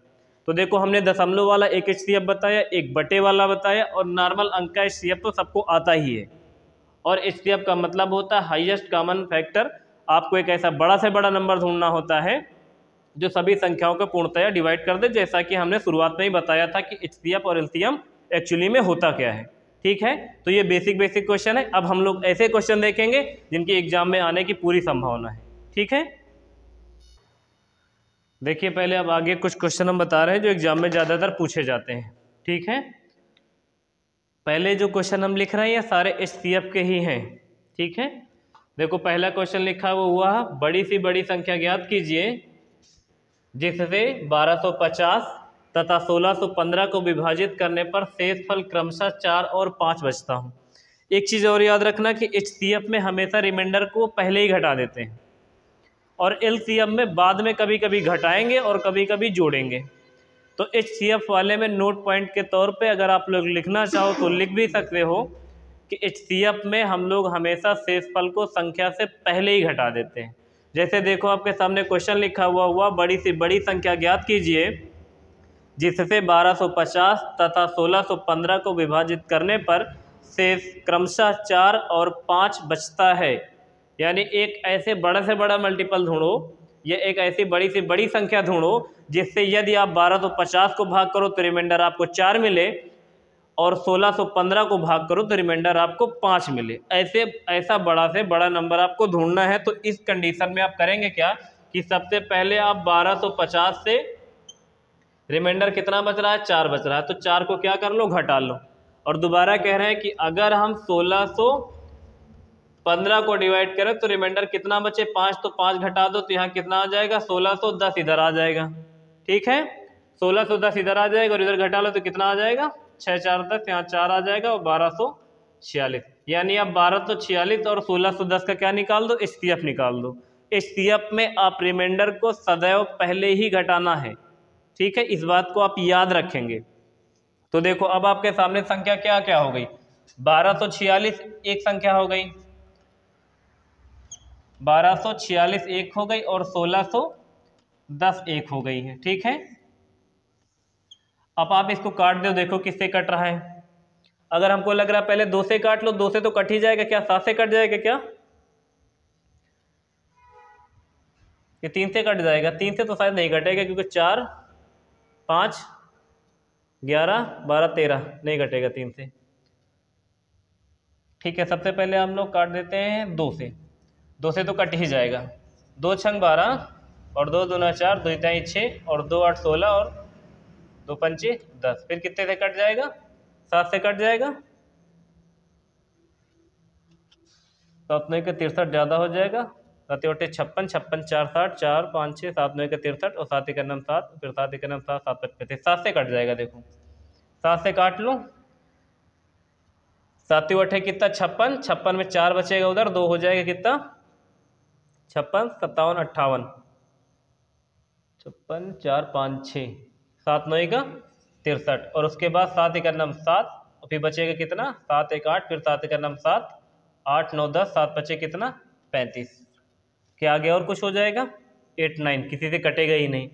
Speaker 1: तो देखो हमने दशमलव वाला एक एचसीएफ बताया, एक बटे वाला बताया, और नॉर्मल अंक का एचसीएफ तो सबको आता ही है। और एचसीएफ का मतलब होता है हाईएस्ट कॉमन फैक्टर। आपको एक ऐसा बड़ा से बड़ा नंबर ढूंढना होता है जो सभी संख्याओं को पूर्णतया डिवाइड कर दे, जैसा कि हमने शुरुआत में ही बताया था कि एचसीएफ और एलसीएम एक्चुअली में होता क्या है। ठीक है, तो ये बेसिक क्वेश्चन है। अब हम लोग ऐसे क्वेश्चन देखेंगे जिनकी एग्जाम में आने की पूरी संभावना है। ठीक है, देखिए पहले अब आगे कुछ क्वेश्चन हम बता रहे हैं जो एग्जाम में ज़्यादातर पूछे जाते हैं। ठीक है, पहले जो क्वेश्चन हम लिख रहे हैं ये सारे एचसीएफ के ही हैं। ठीक है, देखो पहला क्वेश्चन लिखा हुआ बड़ी सी बड़ी संख्या ज्ञात कीजिए जिससे 1250 तथा 1615 को विभाजित करने पर शेषफल क्रमशः 4 और 5 बचता हो। एक चीज़ और याद रखना कि एचसीएफ में हमेशा रिमाइंडर को पहले ही घटा देते हैं और एलसीएम में बाद में कभी कभी घटाएंगे और कभी कभी जोड़ेंगे। तो एचसीएफ वाले में नोट पॉइंट के तौर पे अगर आप लोग लिखना चाहो तो लिख भी सकते हो कि एचसीएफ में हम लोग हमेशा शेषफल को संख्या से पहले ही घटा देते हैं। जैसे देखो आपके सामने क्वेश्चन लिखा हुआ बड़ी सी बड़ी संख्या ज्ञात कीजिए जिससे 1250 तथा 1615 को विभाजित करने पर शेष क्रमशः 4 और 5 बचता है। यानी एक ऐसे बड़ा से बड़ा मल्टीपल ढूंढो या एक ऐसी बड़ी से बड़ी संख्या ढूंढो जिससे यदि आप 1250 को भाग करो तो रिमाइंडर आपको 4 मिले और 1615 को भाग करो तो रिमाइंडर आपको 5 मिले। ऐसा बड़ा से बड़ा नंबर आपको ढूंढना है। तो इस कंडीशन में आप करेंगे क्या कि सबसे पहले आप 1250 से रिमाइंडर कितना बच रहा है? 4 बच रहा है, तो 4 को क्या कर लो? घटा लो। और दोबारा कह रहे हैं कि अगर हम 1615 को डिवाइड करें तो रिमाइंडर कितना बचे? 5, तो 5 घटा दो तो यहाँ कितना आ जाएगा? 1610 इधर आ जाएगा। ठीक है, 1610 इधर आ जाएगा और इधर घटा लो तो कितना आ जाएगा? 6 4 10, यहाँ 4 आ जाएगा और 1246। यानी आप 1246 और 1610 का क्या निकाल दो? एचसीएफ निकाल दो। एचसीएफ में आप रिमाइंडर को सदैव पहले ही घटाना है। ठीक है, इस बात को आप याद रखेंगे। तो देखो अब आपके सामने संख्या क्या क्या हो गई? 1246 एक संख्या हो गई, 1246 एक हो गई और 1610 एक हो गई है। ठीक है, अब आप इसको काट दो, देखो किससे कट रहा है। अगर हमको लग रहा है पहले 2 से काट लो, 2 से तो कट ही जाएगा क्या? 7 से कट जाएगा क्या? ये 3 से कट जाएगा? 3 से तो शायद नहीं कटेगा क्योंकि 4 5 11 12 13 नहीं कटेगा 3 से। ठीक है, सबसे पहले हम लोग काट देते हैं 2 से। 2 से तो कट ही जाएगा। 2 छंग 12 और 2 दूना 4, 2 तिहाई 6 और 2 8 16 और 2 पंचे 10। फिर कितने से कट जाएगा? 7 से कट जाएगा। सात नौ का 63 ज़्यादा हो जाएगा, 7 8 56, 56 4 60, 4 5 6, 7 9 का 63 और 7 1 7, फिर 7 1 7, 7 5 35, 7 से कट जाएगा। देखो 7 से काट लो, 7 8 कितना 56, 56 में 4 बचेगा, उधर 2 हो जाएगा कितना 56 57 58, 56 4 5 6, 7 9 का 63 और उसके बाद 7 1 7 और फिर बचेगा कितना 7 1 8, फिर 7 1 7, 8 9 10, 7 बचे कितना 35। क्या आगे और कुछ हो जाएगा 8 9, किसी से कटेगा ही नहीं,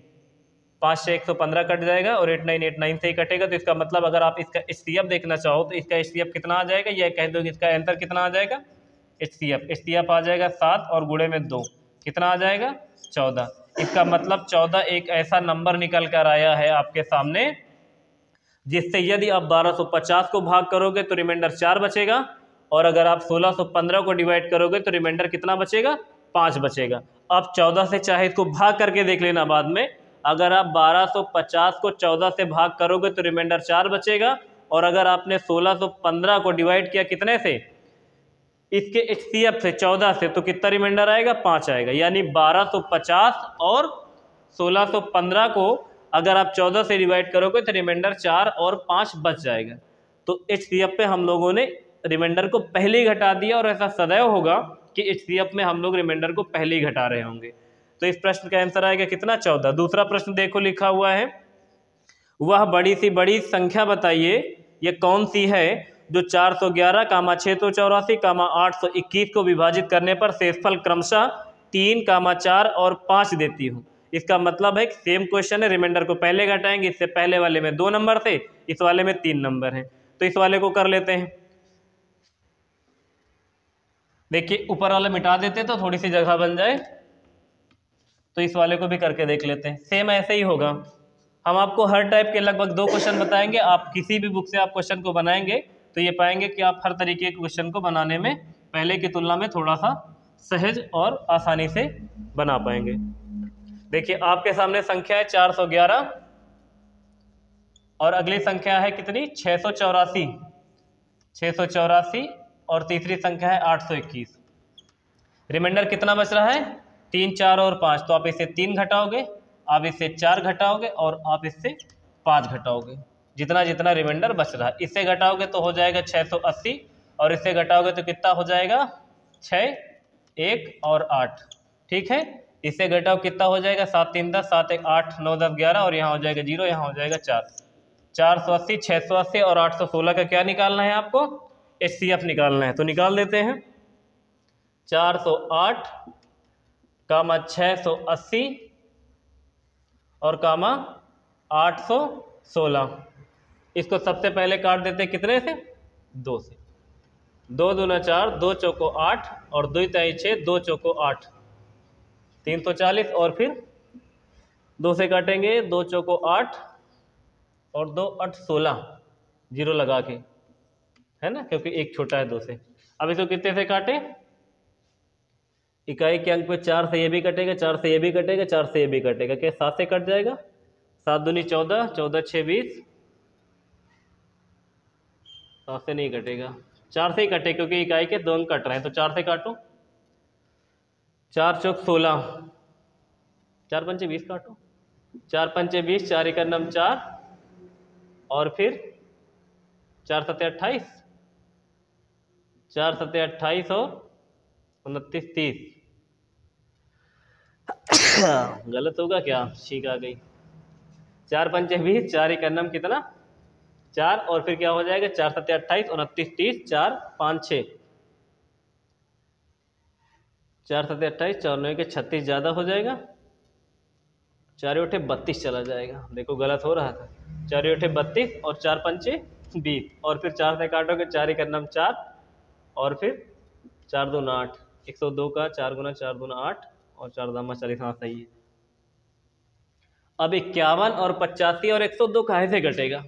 Speaker 1: 5 से 115 कट जाएगा और 8 9 से ही कटेगा। तो इसका मतलब अगर आप इसका HCF देखना चाहो तो इसका HCF कितना आ जाएगा, यह कह दो कि इसका आंसर कितना आ जाएगा HCF आ जाएगा 7 और गुणे में 2 कितना आ जाएगा 14। इसका मतलब 14 एक ऐसा नंबर निकल कर आया है आपके सामने जिससे यदि आप 1250 को भाग करोगे तो रिमाइंडर 4 बचेगा और अगर आप 1615 को डिवाइड करोगे तो रिमाइंडर कितना बचेगा 5 बचेगा। आप 14 से चाहे इसको भाग करके देख लेना बाद में, अगर आप 1250 को 14 से भाग करोगे तो रिमाइंडर 4 बचेगा और अगर आपने 1615 को डिवाइड किया कितने से इसके HCF से 14 से तो कितना रिमाइंडर आएगा 5 आएगा। यानी 1250 और 1615 को अगर आप 14 से डिवाइड करोगे तो रिमाइंडर 4 और 5 बच जाएगा। तो HCF पे हम लोगों ने रिमाइंडर को पहले ही घटा दिया और ऐसा सदैव होगा कि HCF में हम लोग रिमाइंडर को पहले ही घटा रहे होंगे। तो इस प्रश्न का आंसर आएगा कितना 14। दूसरा प्रश्न देखो लिखा हुआ है, वह बड़ी सी बड़ी संख्या बताइए ये कौन सी है जो 411, 684, 821 को विभाजित करने पर शेषफल क्रमशः 3, 4 और 5 देती हूँ। इसका मतलब है कि सेम क्वेश्चन है, रिमाइंडर को पहले घटाएंगे, इससे पहले वाले में 2 नंबर थे, इस वाले में 3 नंबर हैं। तो इस वाले को कर लेते हैं। देखिए ऊपर वाला मिटा देते तो थोड़ी सी जगह बन जाए, तो इस वाले को भी करके देख लेते हैं। सेम ऐसे ही होगा, हम आपको हर टाइप के लगभग 2 क्वेश्चन बताएंगे। आप किसी भी बुक से आप क्वेश्चन को बनाएंगे तो ये पाएंगे कि आप हर तरीके के क्वेश्चन को बनाने में पहले की तुलना में थोड़ा सा सहज और आसानी से बना पाएंगे। देखिए आपके सामने संख्या है 411 और अगली संख्या है कितनी 684 और तीसरी संख्या है 821। रिमाइंडर कितना बच रहा है 3, 4 और 5। तो आप इसे 3 घटाओगे, आप इससे 4 घटाओगे और आप इससे 5 घटाओगे, जितना जितना रिमाइंडर बच रहा है। इससे घटाओगे तो हो जाएगा 680 और इससे घटाओगे तो कितना हो जाएगा 6, 1 और 8। ठीक है, इससे घटाओ कितना हो जाएगा 7 3 10, 7 1 8 9 10 11 और यहाँ हो जाएगा 0, यहाँ हो जाएगा 4। 480, 680 और 816 का क्या निकालना है आपको HCF निकालना है। तो निकाल देते हैं 408, 680 और 816। इसको सबसे पहले काट देते हैं कितने से 2 से। 2 दूना 4, 2 चौको 8 और 2 तिहाई 6, 2 चौको 8, 340 और फिर 2 से काटेंगे 2 चौको 8 और 2 8 16, 0 लगा के, है ना, क्योंकि एक छोटा है 2 से। अब इसको कितने से काटें, इकाई के अंक पे 4 से ये भी कटेगा, 4 से ये भी कटेगा, 4 से ये भी कटेगा, क्या 7 से कट जाएगा, 7 दूनी 14, 14 6 20, 7 से नहीं कटेगा, 4 से ही कटे क्योंकि इकाई के 2 अंक कट रहे हैं। तो 4 से काटो, 4 चौक 16, 4 पंचे 20 काटो, 4 पंचे 20, 4 1 4 और फिर 4 7 28, 4 7 28 और 29 30। गलत होगा क्या, ठीक आ गई। 4 पंचे 20, 4 1 कितना 4 और फिर क्या हो जाएगा 4 7 28, 29 30, 4 5 6, 4 7 28, 4 9 के 36 ज़्यादा हो जाएगा, 4 8 32 चला जाएगा। देखो गलत हो रहा था, 4 8 32 और 4 पंचे 20 और फिर 4 से काटोगे 4 1 4 और फिर 4 2 8, 102 का 4 गुना 4 दूना 8 और 4 दामा 40। हाँ सही है। अब 51 और 85 और 102 काहे से घटेगा,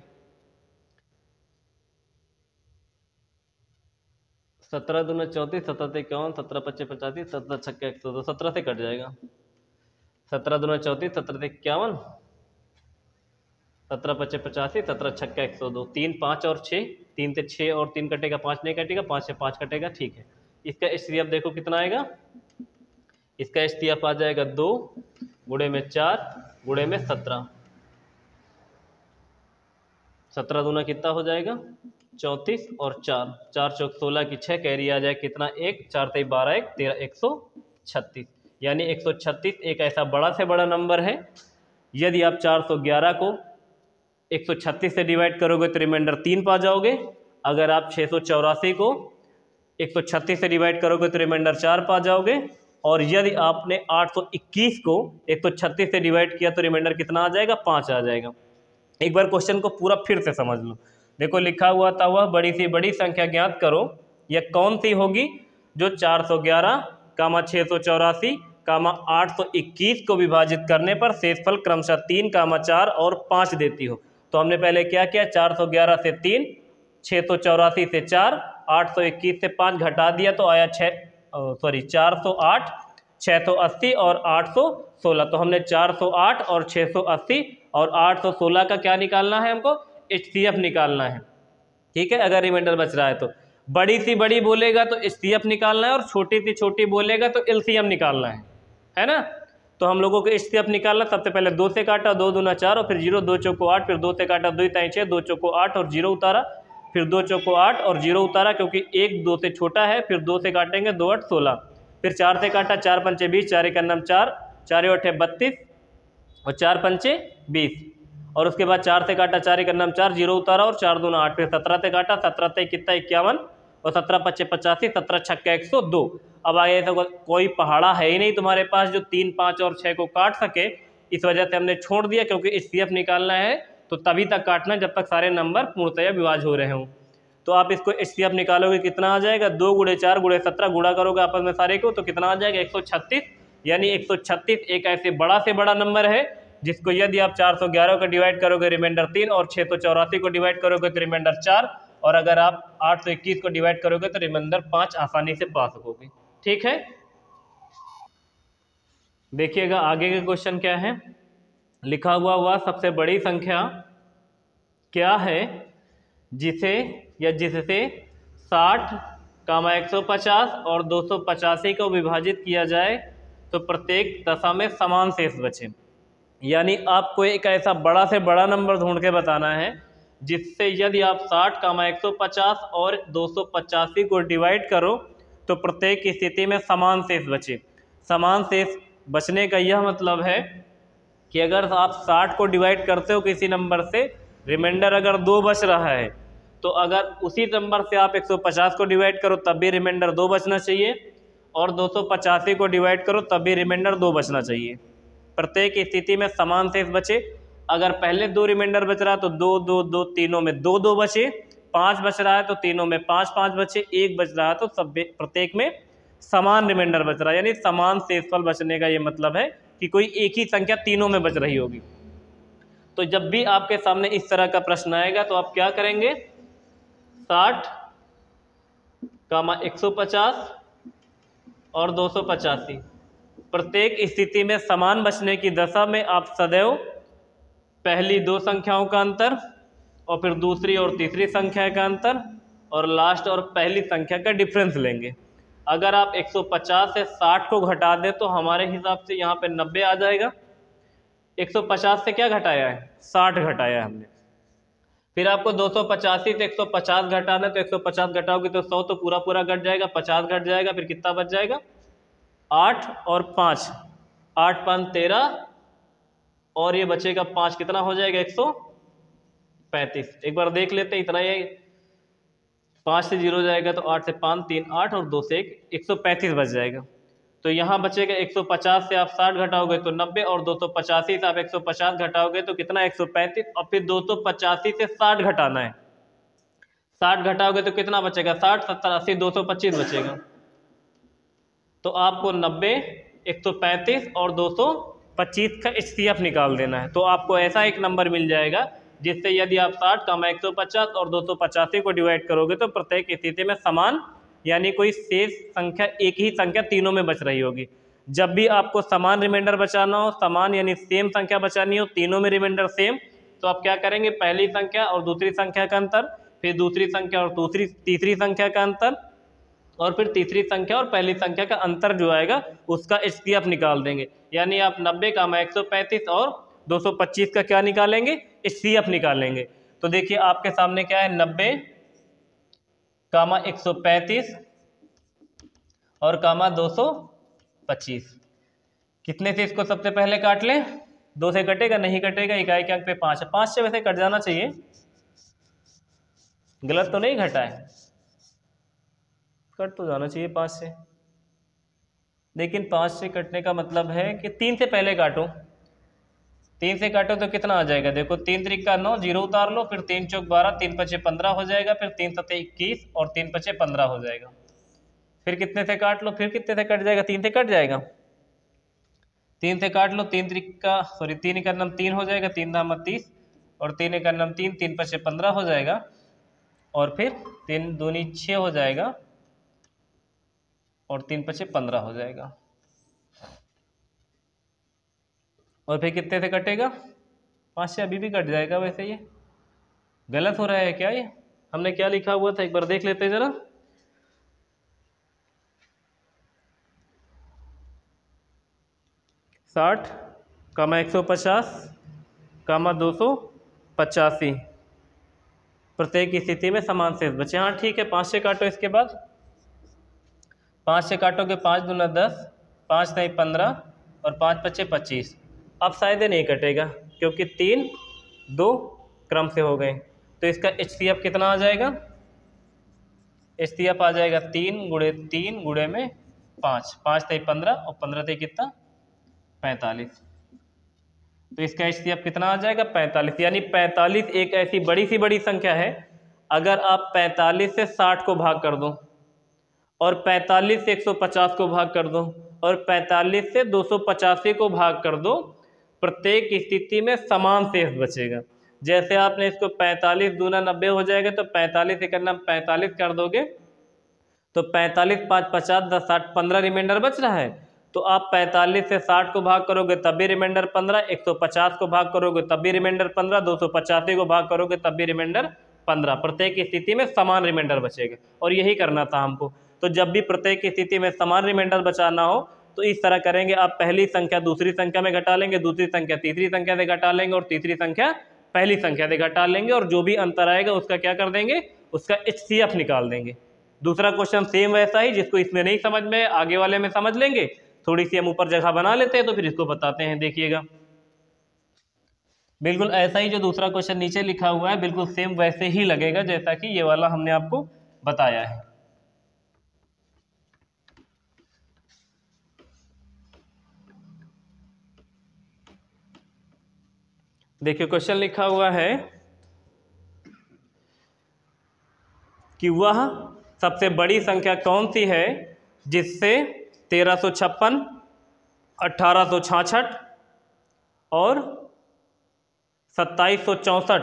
Speaker 1: 17 दूना 34, 17 51, 17 25 85, 17 छक्का 102, 17 से कट जाएगा। 17 दूना 34, 17 51, 17 25 85, 17 छक्का 102, 3 5 और 6, 3 से 6 और 3 कटेगा, 5 नहीं कटेगा, 5 से 5 कटेगा। ठीक है, इसका HCF देखो कितना आएगा, इसका HCF आ जाएगा 2 गुणे में 4 गुणे में 17, 17 दूना कितना हो जाएगा 34 और 4 4 चौक 16 की 6 कैरी आ जाए कितना 1 4 3 12 1 13 136, यानी 136 एक ऐसा बड़ा से बड़ा नंबर है। यदि आप 411 को 136 से डिवाइड करोगे तो रिमाइंडर 3 पा जाओगे। अगर आप 684 को 136 से डिवाइड करोगे तो रिमाइंडर 4 पा जाओगे। और यदि आपने 821 को 136 से डिवाइड किया तो रिमाइंडर कितना आ जाएगा 5 आ जाएगा। एक बार क्वेश्चन को पूरा फिर से समझ लो। देखो लिखा हुआ था वह बड़ी से बड़ी संख्या ज्ञात करो, यह कौन सी होगी जो 411, 684, 821 को विभाजित करने पर शेषफल क्रमशः 3, 4 और 5 देती हो। तो हमने पहले क्या किया, 411 से 3, 684 से 4, 821 से 5 घटा दिया तो आया 408, 680 और 816। तो हमने 408 और 680 और 816 का क्या निकालना है, हमको HCF निकालना है। ठीक है, अगर रिमाइंडर बच रहा है तो बड़ी सी बड़ी बोलेगा तो HCF निकालना है और छोटी सी छोटी बोलेगा तो LCM निकालना है ना। तो हम लोगों को HCF निकालना, सबसे पहले 2 से काटा, 2 दूना 4 और फिर 0, 2 चौको 8, फिर 2 से काटा 2 ताई 6, 2 चौको 8 और 0 उतारा, फिर 2 चौको 8 और 0 उतारा क्योंकि 1 2 से छोटा है, फिर 2 से काटेंगे 2 8 16, फिर 4 से काटा, 4 पंचे 20, 4 एक अन्नम 4, 4 8 32 और 4 पंचे 20, और उसके बाद 4 से काटा, 4 एक अन्नम 4, 0 उतारा और 4 दूना 8, फिर 17 से काटा, 17 से कितना 51 और 17 पच्चे 85, 17 छक्का 102। अब आगे तो कोई पहाड़ा है ही नहीं तुम्हारे पास जो 3, 5 और 6 को काट सके, इस वजह से हमने छोड़ दिया क्योंकि HCF निकालना है तो तभी तक काटना जब तक सारे नंबर पूर्णतया विभाज्य हो रहे हों। तो आप इसको HCF निकालोगे कितना आ जाएगा, 2 गुणे 4 गुणे 17 गुणा करोगे आपस में सारे को तो कितना आ जाएगा 136। यानी 136 एक ऐसे बड़ा से बड़ा नंबर है जिसको यदि आप 411 को डिवाइड करोगे रिमाइंडर 3 और 684 को डिवाइड करोगे तो रिमाइंडर 4 और अगर आप 821 को डिवाइड करोगे तो रिमाइंडर 5 आसानी से पा सकोगे। ठीक है, देखिएगा आगे के क्वेश्चन क्या है। लिखा हुआ सबसे बड़ी संख्या क्या है जिसे या जिससे 60, 150 और 285 को विभाजित किया जाए तो प्रत्येक दशा में समान शेष बचे। यानी आपको एक ऐसा बड़ा से बड़ा नंबर ढूंढ के बताना है जिससे यदि आप 60, 150 और 285 को डिवाइड करो तो प्रत्येक स्थिति में समान शेष बचे। समान शेष बचने का यह मतलब है कि अगर आप 60 को डिवाइड करते हो किसी नंबर से, रिमाइंडर अगर 2 बच रहा है तो अगर उसी नंबर से आप 150 को डिवाइड करो तब भी रिमाइंडर 2 बचना चाहिए और 285 को डिवाइड करो तब भी रिमाइंडर 2 बचना चाहिए। प्रत्येक स्थिति में समान शेष बचे। अगर पहले 2 रिमाइंडर बच रहा है तो 2 2 2 तीनों में 2 2 बचे, 5 बच रहा है तो तीनों में 5 5 बचे, 1 बच रहा है तो सब प्रत्येक में समान रिमाइंडर बच रहा है। यानी समान शेषफल बचने का ये मतलब है कि कोई एक ही संख्या तीनों में बच रही होगी। तो जब भी आपके सामने इस तरह का प्रश्न आएगा तो आप क्या करेंगे, 60, 150 और 285 प्रत्येक स्थिति में समान बचने की दशा में आप सदैव पहली 2 संख्याओं का अंतर और फिर दूसरी और तीसरी संख्या का अंतर और लास्ट और पहली संख्या का डिफरेंस लेंगे। अगर आप 150 से 60 को घटा दें तो हमारे हिसाब से यहाँ पे 90 आ जाएगा। 150 से क्या घटाया है, 60 घटाया है हमने। फिर आपको 285 से 150 घटाना है तो 150 घटाओगे तो 100 तो पूरा पूरा घट जाएगा, 50 घट जाएगा, फिर कितना बच जाएगा 8 और 5, 8 5 13 और ये बचेगा 5, कितना हो जाएगा 135। एक बार देख लेते हैं, इतना ये 5 से 0 जाएगा तो 8 से 5 3 8 और 2 से 1 135 बच जाएगा। तो यहाँ बचेगा 150 से आप 60 घटाओगे तो 90 और 285 से आप 150 घटाओगे तो कितना 135 और फिर 285 से 60 घटाना है। 60 घटाओगे तो कितना बचेगा 60 70 80 225 बचेगा। तो आपको 90, 135 और 225 का HCF निकाल देना है। तो आपको ऐसा एक नंबर मिल जाएगा जिससे यदि आप 60, 150 और 285 को डिवाइड करोगे तो प्रत्येक स्थिति में समान यानी कोई शेष संख्या एक ही संख्या तीनों में बच रही होगी। जब भी आपको समान रिमाइंडर बचाना हो, समान यानी सेम संख्या बचानी हो, तीनों में रिमाइंडर सेम, तो आप क्या करेंगे, पहली संख्या और दूसरी संख्या का अंतर, फिर दूसरी संख्या और तीसरी संख्या का अंतर और फिर तीसरी संख्या और पहली संख्या का अंतर जो आएगा उसका एचसीएफ निकाल देंगे। यानी आप 90 का 135 और 225 का क्या निकालेंगे, एचसीएफ निकालेंगे। तो देखिए आपके सामने क्या है, 90 कामा 135 और कामा 225। कितने से इसको सबसे पहले काट लें, 2 से कटेगा, नहीं कटेगा, इकाई के अंक पे 5 है, 5 से वैसे कट जाना चाहिए, गलत तो नहीं घटा है, कट तो जाना चाहिए 5 से, लेकिन 5 से कटने का मतलब है कि 3 से पहले काटो। 3 से काटो तो कितना आ जाएगा, देखो 3 त्रिक का 9, 0 उतार लो, फिर 3 चौक 12, 3 पचे 15 हो जाएगा, फिर 3 सते 21 और 3 पचे 15 हो जाएगा। फिर कितने से काट लो, फिर कितने से कट जाएगा, 3 से कट जाएगा, 3 से काट लो, 3 त्रिक का 3 का नम 3 हो जाएगा, 3 दाम 30 और 3 का नम 3, 3 पचे 15 हो जाएगा, और फिर 3 दूनी 6 हो जाएगा और 3 पचे 15 हो जाएगा। और फिर कितने से कटेगा, 5 से अभी भी कट जाएगा। वैसे ये गलत हो रहा है क्या, ये हमने क्या लिखा हुआ था, एक बार देख लेते हैं जरा। साठ कामा 150 कामा 285, प्रत्येक स्थिति में समान शेष बचे। हाँ ठीक है, 5 से काटो, इसके बाद 5 से काटोगे, 5 दूना 10, 5 नहीं 15 और 5 पचे 25। अब शायद नहीं कटेगा क्योंकि 3 2 क्रम से हो गए, तो इसका एचसीएफ कितना आ जाएगा, एचसीएफ आ जाएगा 3 गुणे 3 गुणे में 5, 5 थे 15 और 15 थे कितना 45। तो इसका एचसीएफ कितना आ जाएगा 45। यानी 45 एक ऐसी बड़ी सी बड़ी संख्या है, अगर आप 45 से 60 को भाग कर दो और 45 से 150 को भाग कर दो और 45 से 285 को भाग कर दो, प्रत्येक स्थिति में समान शेष बचेगा। जैसे आपने इसको 45 दूना 90 हो जाएगा, तो 45 से करना 45 कर दोगे तो 45 5 50 10 60 15 रिमाइंडर बच रहा है। तो आप 45 से 60 को भाग करोगे तब भी रिमाइंडर 15, 150 को भाग करोगे तब भी रिमाइंडर 15, 285 को भाग करोगे तब भी रिमाइंडर 15। प्रत्येक स्थिति में समान रिमाइंडर बचेगा और यही करना था हमको। तो जब भी प्रत्येक स्थिति में समान रिमाइंडर बचाना हो तो इस तरह करेंगे, आप पहली संख्या दूसरी संख्या में घटा लेंगे, दूसरी संख्या तीसरी संख्या से घटा लेंगे और तीसरी संख्या पहली संख्या से घटा लेंगे, और जो भी अंतर आएगा उसका क्या कर देंगे, उसका एचसीएफ निकाल देंगे। दूसरा क्वेश्चन सेम वैसा ही, जिसको इसमें नहीं समझ में आगे वाले में समझ लेंगे। थोड़ी सी हम ऊपर जगह बना लेते हैं तो फिर इसको बताते हैं। देखिएगा बिल्कुल ऐसा ही जो दूसरा क्वेश्चन नीचे लिखा हुआ है, बिल्कुल सेम वैसे ही लगेगा जैसा कि ये वाला हमने आपको बताया है। देखिए क्वेश्चन लिखा हुआ है कि वह सबसे बड़ी संख्या कौन सी है जिससे 1356, 1866 और 2764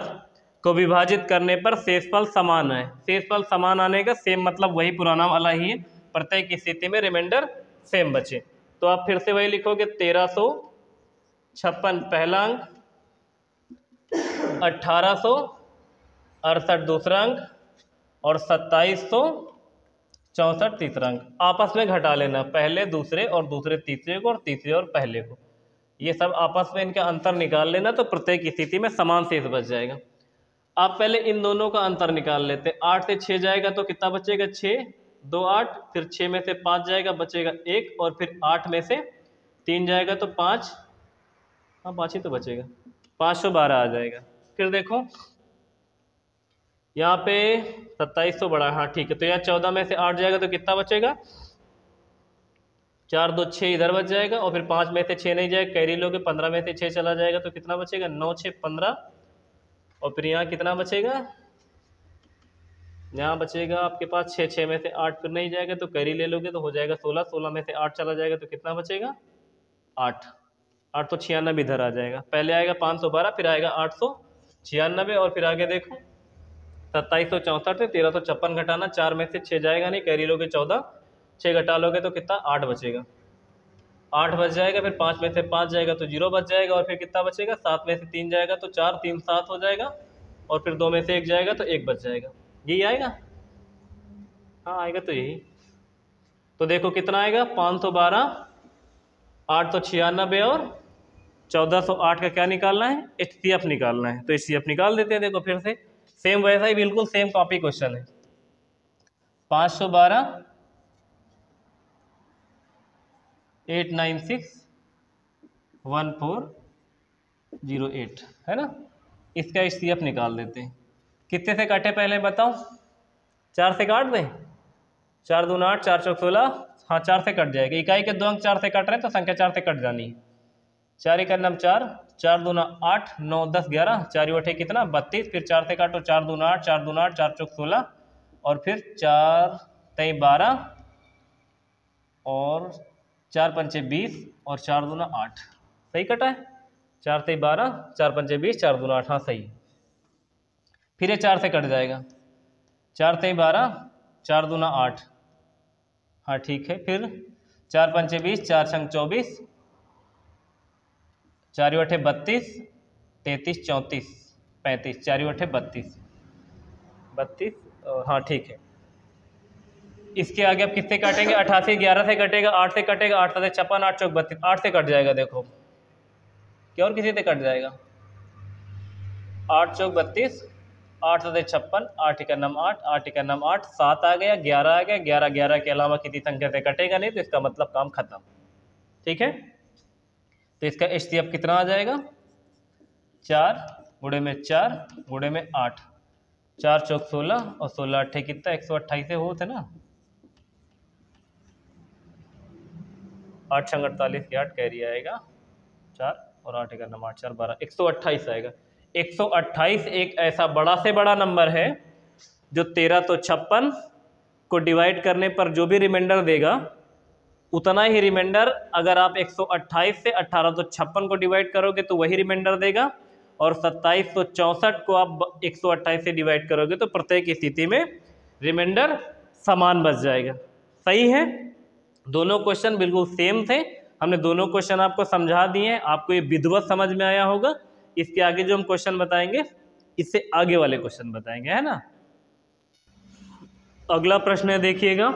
Speaker 1: को विभाजित करने पर शेषफल समान है। शेषफल समान आने का सेम मतलब वही पुराना वाला ही है, प्रत्येक स्थिति में रिमाइंडर सेम बचे। तो आप फिर से वही लिखोगे, 1356 पहला अंक, 1868 दूसरा अंक और 2764 तीसरा अंक। आपस में घटा लेना, पहले दूसरे और दूसरे तीसरे को और तीसरे और पहले को, ये सब आपस में इनका अंतर निकाल लेना, तो प्रत्येक स्थिति में समान शेष बच जाएगा। आप पहले इन दोनों का अंतर निकाल लेते। 8 से 6 जाएगा तो कितना बचेगा, 6 2 8, फिर 6 में से 5 जाएगा बचेगा 1, और फिर 8 में से 3 जाएगा तो 5, हाँ 5 ही तो बचेगा, 512 आ जाएगा। फिर देखो यहाँ पे 2700 बड़ा, हाँ ठीक है। तो यहाँ 14 में से 8 जाएगा तो कितना बचेगा, 4 2 6 इधर बच जाएगा, और फिर 5 में से 6 नहीं जाएगा, कैरी लोगे, 15 में से 6 चला जाएगा तो कितना बचेगा, 9 6 15, और फिर यहाँ कितना बचेगा, यहाँ बचेगा आपके पास 6, 6 में से 8 फिर नहीं जाएगा तो कैरी ले लोगे तो हो जाएगा 16, 16 में से 8 चला जाएगा तो कितना बचेगा, 8 8 तो 96 इधर आ जाएगा। पहले आएगा 512, फिर आएगा 896, और फिर आगे देखो 2764 से 1356 घटाना, 4 में से 6 जाएगा नहीं, कैरी लोगे 14, 6 घटा लोगे तो कितना 8 बचेगा, 8 बच जाएगा। फिर 5 में से 5 जाएगा तो 0 बच जाएगा, और फिर कितना बचेगा, 7 में से 3 जाएगा तो 4 3 7 हो जाएगा, और फिर 2 में से 1 जाएगा तो 1 बच जाएगा। यही आएगा, हाँ आएगा तो यही। तो देखो कितना आएगा 512, 8 तो 96 और 1408 का क्या निकालना है, HCF निकालना है। तो HCF निकाल देते हैं। देखो फिर से सेम वैसा ही बिल्कुल सेम कॉपी क्वेश्चन है। 512 896 1408 है ना, इसका HCF निकाल देते हैं। कितने से काटे पहले बताओ, 4 से काट दें, 4 दूना 8, 4 चौक 16, हाँ 4 से कट जाएगा। इकाई के 2 अंक 4 से कट रहे हैं तो संख्या 4 से कट जानी है। 4 एक नम 4, 4 दूना 8, 9 10 11, 4 अठे कितना 32, फिर 4 से काटो, 4 दूना 8, 4 दूना 8, 4 चौक 16 और फिर 4 तई 12 और 4 पंचे 20 और 4 दूना 8, सही कटा है। 4 तई 12, 4 पंचे 20, 4 दूना 8, हाँ सही। फिर ये 4 से कट जाएगा, 4 तई 12, 4 दूना 8, हाँ ठीक है। फिर 4 पंचे 20, 4 छंग 24, 4 अठे 32, 33 34 35, 4 अठे 32 32, हाँ ठीक है। इसके आगे आप किससे काटेंगे, 88 11 से कटेगा, 8 से कटेगा, 8 से 56, 8 चौक 32, 8 से कट जाएगा। देखो क्या और किसी से कट जाएगा, 8 चौक 32, 8 से 56, 8 एक नम 8, 8 एक नम 8, 7 आ गया, 11 आ गया, 11 11 के अलावा किसी संख्या से कटेगा नहीं, तो इसका मतलब काम खत्म। ठीक है, तो इसका HCF कितना आ जाएगा, 4 गुणे में 4 गुणे में 8, 4 चौक 16 और 16 अट्ठे कितना 128 से होते ना, 8 छंग 48 के 8 कैरी आएगा 4 और 8 एक नम 8 4 12, 128 आएगा। 128 एक ऐसा बड़ा से बड़ा नंबर है जो 13 तो 56 को डिवाइड करने पर जो भी रिमाइंडर देगा उतना ही रिमाइंडर अगर आप 128 से 18 तो 56 को डिवाइड करोगे तो वही रिमाइंडर देगा, और 27 तो 64 को आप 128 से डिवाइड करोगे तो प्रत्येक स्थिति में रिमाइंडर समान बच जाएगा। सही है, दोनों क्वेश्चन बिल्कुल सेम थे। हमने दोनों क्वेश्चन आपको समझा दिए हैं, आपको ये विधिवत समझ में आया होगा। इसके आगे जो हम क्वेश्चन बताएंगे इससे आगे वाले क्वेश्चन बताएंगे, है ना। अगला प्रश्न है, देखिएगा,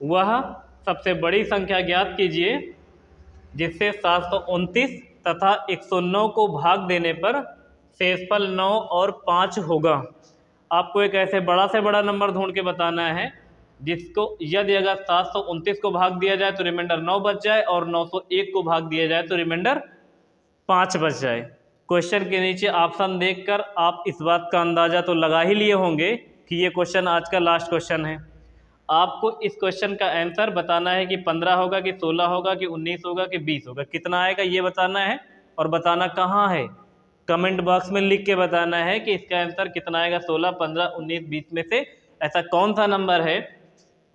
Speaker 1: वह सबसे बड़ी संख्या ज्ञात कीजिए जिससे 729 तथा 109 को भाग देने पर शेषफल 9 और 5 होगा। आपको एक ऐसे बड़ा से बड़ा नंबर ढूंढ के बताना है जिसको यदि अगर 729 को भाग दिया जाए तो रिमाइंडर 9 बच जाए और 901 को भाग दिया जाए तो रिमाइंडर 5 बच जाए। क्वेश्चन के नीचे ऑप्शन देखकर आप इस बात का अंदाजा तो लगा ही लिए होंगे कि ये क्वेश्चन आज का लास्ट क्वेश्चन है। आपको इस क्वेश्चन का आंसर बताना है कि 15 होगा कि 16 होगा कि 19 होगा कि 20 होगा, कितना आएगा ये बताना है। और बताना कहाँ है, कमेंट बॉक्स में लिख के बताना है कि इसका आंसर कितना आएगा, 16 15 19 20 में से ऐसा कौन सा नंबर है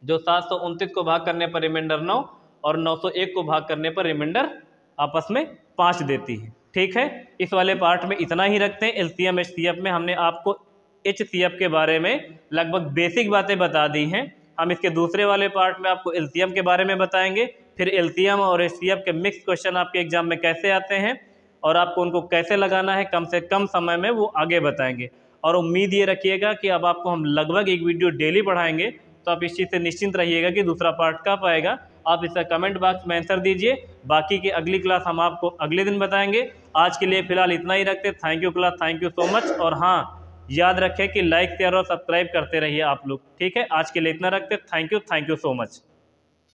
Speaker 1: जो 729 को भाग करने पर रिमाइंडर 9 और 901 को भाग करने पर रिमाइंडर आपस में 5 देती है। ठीक है, इस वाले पार्ट में इतना ही रखते हैं। LCM HCF में हमने आपको HCF के बारे में लगभग बेसिक बातें बता दी हैं। हम इसके दूसरे वाले पार्ट में आपको LCM के बारे में बताएंगे, फिर LCM और HCF के मिक्स क्वेश्चन आपके एग्जाम में कैसे आते हैं और आपको उनको कैसे लगाना है कम से कम समय में, वो आगे बताएंगे। और उम्मीद ये रखिएगा कि अब आपको हम लगभग एक वीडियो डेली पढ़ाएंगे, तो आप इस चीज़ से निश्चिंत रहिएगा कि दूसरा पार्ट कब आएगा। आप इसका कमेंट बॉक्स में आंसर दीजिए, बाकी की अगली क्लास हम आपको अगले दिन बताएंगे। आज के लिए फिलहाल इतना ही रखते। Thank you class, thank you so much. और हाँ, याद रखें कि लाइक शेयर और सब्सक्राइब करते रहिए आप लोग। ठीक है, आज के लिए इतना रखते। Thank you so much.